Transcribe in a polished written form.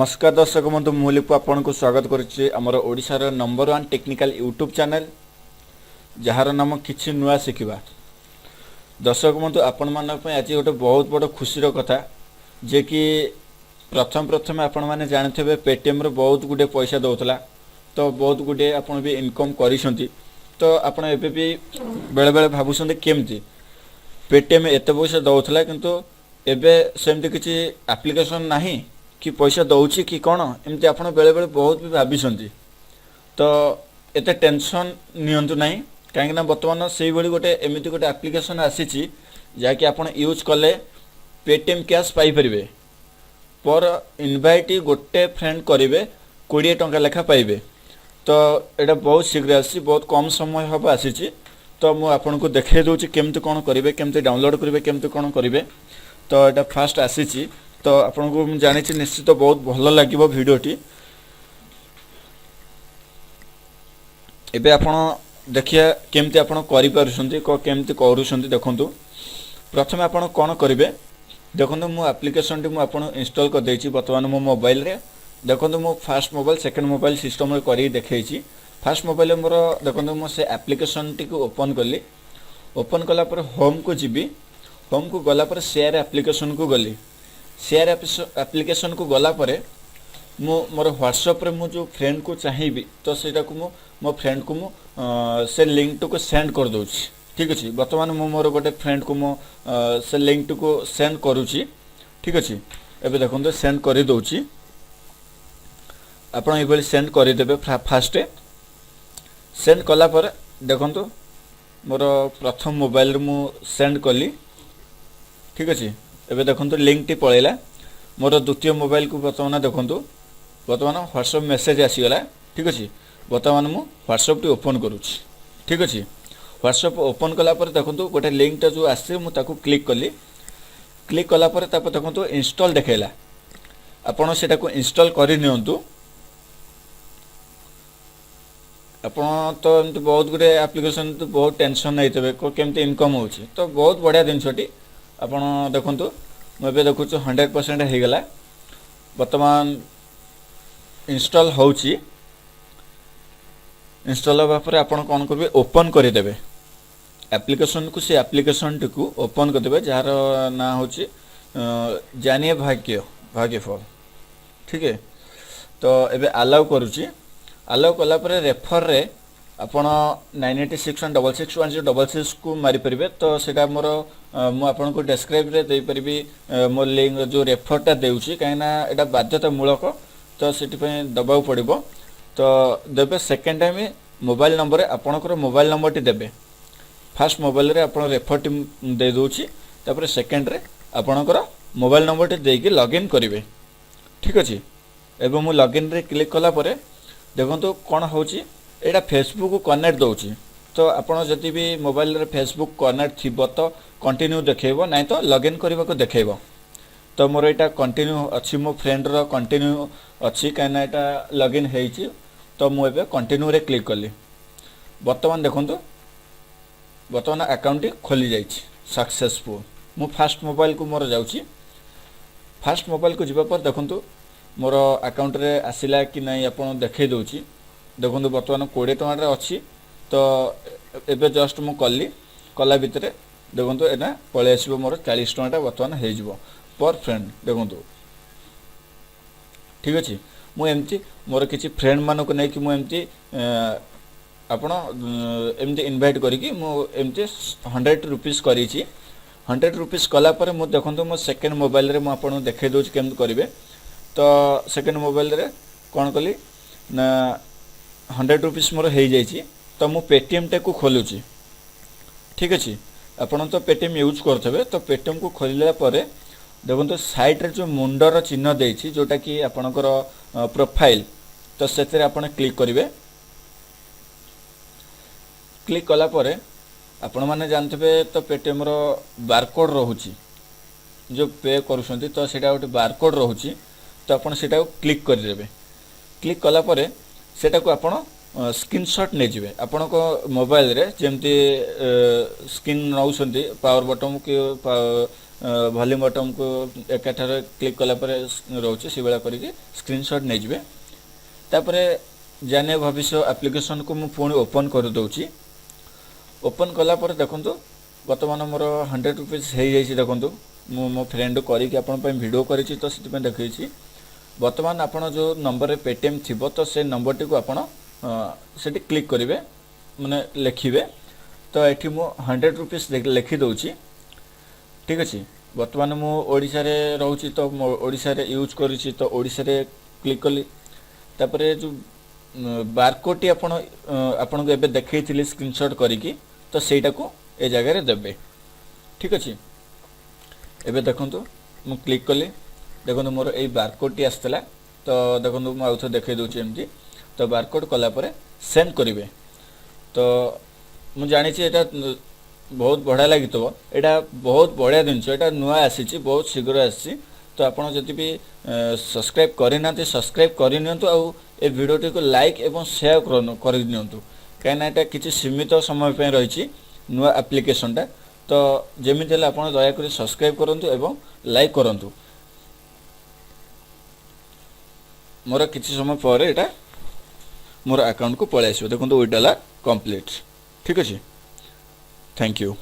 नमस्कार दर्शक बंधु मुलिपु आपन को स्वागत करुच्चे आमर ओडिशार नंबर 1 टेक्निकल यूट्यूब चैनल जार नाम किछि नुआ शिखिबा। दर्शक बंधु आपण मान पे आज गोटे बहुत बड़ खुशीर कथा जे कि प्रथम आपण माने जानथिबे पेटीएम रे बहुत गुडे पैसा दउतला तो बहुत गुडे आपण भी इनकम करिसंती। तो आपण एबे भी बेले बेले भाबुसंती केमती पेटीएम एते पैसा दउतला किंतु एबे सेमती किछि एप्लीकेशन नाही कि पैसा दौची कि कौन एमती आप बेले बेले बहुत भी भाभी तो एते टेंशन नियंतु नहीं कहीं बर्तमान से गोटे एमती गोटे एप्लीकेशन आसी जहाँकि आप यूज कले पेटीएम कैश पाइपर पर इनवाइट गोटे फ्रेंड करेंगे 20 टंका लेखा पाइबे। तो यहाँ बहुत शीघ्र आसी बहुत कम समय हम आसी तो मुझे आपन को देखे दूसरी केमती कौन करेंगे केमती डाउनलोड करेंगे केमती कौन करेंगे। तो यहाँ फास्ट आसी तो आपन को जानी निश्चित तो बहुत भल लगे भिडटी। एबे आपण देखिए केमती आपण करि पारुछंती केमती करूछंती देखंतु। प्रथमे आपण कोन करिवे देखंतु मो एप्लीकेशन टी मो आपण इंस्टॉल कर देछि वर्तमान मो मोबाइल रे। देखंतु मो first mobile second mobile system रे करि देखैछि। फर्स्ट मोबाइल मोर देखंतु मो से एप्लीकेशन टी को ओपन करली। ओपन कला पर होम को जिबी। होम को गला पर शेयर एप्लीकेशन को गली। शेयर एप्लीकेशन को गला पर मोर व्हाट्सएप रे मु जो फ्रेंड को चाहिए तो सेटा को मो फ्रेंड को से लिंक टू को सेंड कर दोछि। ठीक अछि वर्तमान मो मोर गोटे फ्रेंड को मो से लिंक टू को सेंड करूछि। ठीक अछि एबे देखंतु सेंड करि दोछि आपण एबे सेंड करि देबे। फास्ट सेंड कला पर देखंतु मोर प्रथम मोबाइल रे मु सेंड कली। ठीक अछि एबे देखंतु लिंक टी पळेला मोर द्वितीय मोबाइल को वर्तमान देखंतु वर्तमान व्हाट्सएप मेसेज आसीगला। ठीक अछि वर्तमान मु व्हाट्सएप टी ओपन करूछि। ठीक अछि व्हाट्सएप ओपन कला पर देखंतु गोटे लिंक टा जो आसे मु ताको क्लिक कली। क्लिक कला पर तापर देखंतु इंस्टॉल देखेला आपण सेटा को इंस्टॉल करि नियंतु। आपण तो एमती बहुत गुडे एप्लीकेशन तो बहुत टेंशन नै तबे को केमती इनकम होछि तो बहुत बढ़िया जिनसटी आपण देखंतु मुझे देखु 100% हो गला वर्तमान इंस्टॉल होची। इंस्टॉल होगा पर आपण कौन करेंगे ओपन करदेवे एप्लीकेशन को से एप्लीकेशन टी को ओपन करदेवे जार ना होची जानिए भाग्यफल। ठीक है तो एबे अलाउ करूची। अलाउ कला पर रेफर रे आपण 9861661066 को मारी परिबे। तो सेटा मोर मु आपन को डिस्क्राइब रे दे परिबी मोर लिंक जो रेफरटा देउची काइना एटा बाध्यतामूलक तो सेति पे दबाव पड़िबो। तो देबे सेकंड टाइम मोबाइल नंबर आपन को मोबाइल नंबर टी देबे। फर्स्ट मोबाइल रे आपन रेफर टी दे दोची तापर सेकंड रे आपन को मोबाइल नंबर टी देकी लॉगिन करिवे। ठीक अछि एबे मु लॉगिन रे क्लिक कला परे देखंतु कोन होची एटा फेसबुक को कनेक्ट दोची। तो आपण जति भी मोबाइल रे फेसबुक कनेक्ट थिबो तो कंटिन्यू देखेबो नहीं तो लॉगिन करबा को देखेबो। तो मोर एटा कंटिन्यू अछि मो फ्रेंड रो कंटिन्यू अछि काना एटा लॉगिन हेछि। तो मु एबे कंटिन्यू रे क्लिक करली। वर्तमान देखंतु वर्तमान अकाउंट खोली जाइछि सक्सेसफुल। मु फर्स्ट मोबाइल को मोर जाउछि। फर्स्ट मोबाइल को जिबा पर देखंतु मोर अकाउंट रे आसिला कि नहीं आपण देखै दोछि। देखंतु वर्तमान 20 टका रे अछि। तो एबे जस्ट मु कली कला भितरे देखंतु एना पळे आसीबो मोर 40 टका वर्तमान हे जिवो पर फ्रेंड देखंतु। ठीक अछि मु एमती मोर किछि फ्रेंड मानको नै कि मु एमती आपण एमती इनवाइट करी कि मु एमती 100 रुपीस करी छी। 100 रुपीस कला पर मु देखंतु मो सेकंड मोबाइल रे मु आपण देखै दोछ केम करिवे। तो सेकंड मोबाइल रे कोन कली ना 100 रुपीस मोर हे जाई छी। तो मु पेटीएम टे को खोलुची। ठीक अछि आपण तो पेटीएम यूज करथबे तो पेटीएम को खोलिला परे देखंतु साइड रे जो मुंडर चिन्ह देछि जोटा कि आपनकर प्रोफाइल तो सेते आपण क्लिक करिवे। क्लिक कला परे आपण माने जानथबे तो पेटीएम रो बारकोड रहूची जो पे करूछंती तो सेटा गोटे बारकोड रहूची। तो आपण सेटा को क्लिक कर देबे। क्लिक कला परे सेटा को आपण स्क्रीनशॉट नै जिवे आपण को मोबाइल रे जेमती स्क्रीन नौसंती पावर बटन के ଭଲ୍ୟୁମ୍ ବଟନ୍କୁ ଏକାଠାରେ କ୍ଲିକ୍ କଲା ପରେ ରହୁଛି ସେଇଭଳିଆ କରିକି ସ୍କ୍ରିନଶଟ୍ ନେଇଯିବେ। ତାପରେ ଜାନିଆ ଭବିଷ୍ୟ ଆପ୍ଲିକେସନକୁ ମୁଁ ପୁଣି ଓପନ୍ କରିଦେଉଛି। ଓପନ୍ କଲା ପରେ ଦେଖନ୍ତୁ ବର୍ତ୍ତମାନ ମୋର 100 ରୁପିଜ୍ ହେଇଯାଇଛି। ଦେଖନ୍ତୁ ମୁଁ ମୋ ଫ୍ରେଣ୍ଡକୁ କରିକି ଆପଣଙ୍କ ପାଇଁ ଭିଡ଼ିଓ କରିଛି ତ ସେଥିପାଇଁ ଦେଖେଇଛି। ବର୍ତ୍ତମାନ ଆପଣ ଯେଉଁ ନମ୍ବରରେ ପେଟିଏମ୍ ଥିବ ତ ସେ ନମ୍ବରଟିକୁ ଆପଣ ସେଠି କ୍ଲିକ୍ କରିବେ, ମାନେ ଲେଖିବେ। ତ ଏଠି ମୁଁ 100 ରୁପିଜ୍ ଲେଖିଦେଉଛି। ଠିକ୍ ଅଛି। ବର୍ତ୍ତମାନ ମୁଁ ଓଡ଼ିଶାରେ ରହୁଛି ତ ଓଡ଼ିଶାରେ ୟୁଜ୍ କରିଛି ତ ଓଡ଼ିଶାରେ କ୍ଲିକ୍ କଲି। ତାପରେ ଯେଉଁ ବାରକୋଡ଼୍ଟି ଆପଣଙ୍କୁ ଏବେ ଦେଖେଇଥିଲି ସ୍କ୍ରିନଶଟ୍ କରିକି ତ ସେଇଟାକୁ ଏ ଜାଗାରେ ଦେବେ। ଠିକ୍ ଅଛି। ଏବେ ଦେଖନ୍ତୁ ମୁଁ କ୍ଲିକ୍ କଲି, ଦେଖନ୍ତୁ ମୋର ଏଇ ବାରକୋଡ଼୍ଟି ଆସିଥିଲା। ତ ଦେଖନ୍ତୁ ମୁଁ ଆଉ ଥରେ ଦେଖେଇ ଦେଉଛି ଏମିତି। ତ ବାରକୋଡ଼୍ କଲା ପରେ ସେଣ୍ଡ କରିବେ। ତ ମୁଁ ଜାଣିଛି ଏଇଟା ବହୁତ ବଢ଼ିଆ ଲାଗିଥିବ। ଏଇଟା ବହୁତ ବଢ଼ିଆ ଜିନିଷ, ଏଇଟା ନୂଆ ଆସିଛି, ବହୁତ ଶୀଘ୍ର ଆସିଛି। ତ ଆପଣ ଯଦି ବି ସବସ୍କ୍ରାଇବ୍ କରିନାହାନ୍ତି ସବସ୍କ୍ରାଇବ୍ କରିନିଅନ୍ତୁ, ଆଉ ଏ ଭିଡ଼ିଓଟିକୁ ଲାଇକ୍ ଏବଂ ସେୟାର କରିନିଅନ୍ତୁ, କାହିଁକିନା ଏଇଟା କିଛି ସୀମିତ ସମୟ ପାଇଁ ରହିଛି ନୂଆ ଆପ୍ଲିକେସନଟା। ତ ଯେମିତି ହେଲେ ଆପଣ ଦୟାକରି ସବସ୍କ୍ରାଇବ୍ କରନ୍ତୁ ଏବଂ ଲାଇକ୍ କରନ୍ତୁ। ମୋର କିଛି ସମୟ ପରେ ଏଇଟା ମୋର ଆକାଉଣ୍ଟକୁ ପଳେଇ ଆସିବ। ଦେଖନ୍ତୁ ୱିଡ୍ରଲ୍ କମ୍ପ୍ଲିଟ୍। ଠିକ୍ ଅଛି। Thank you.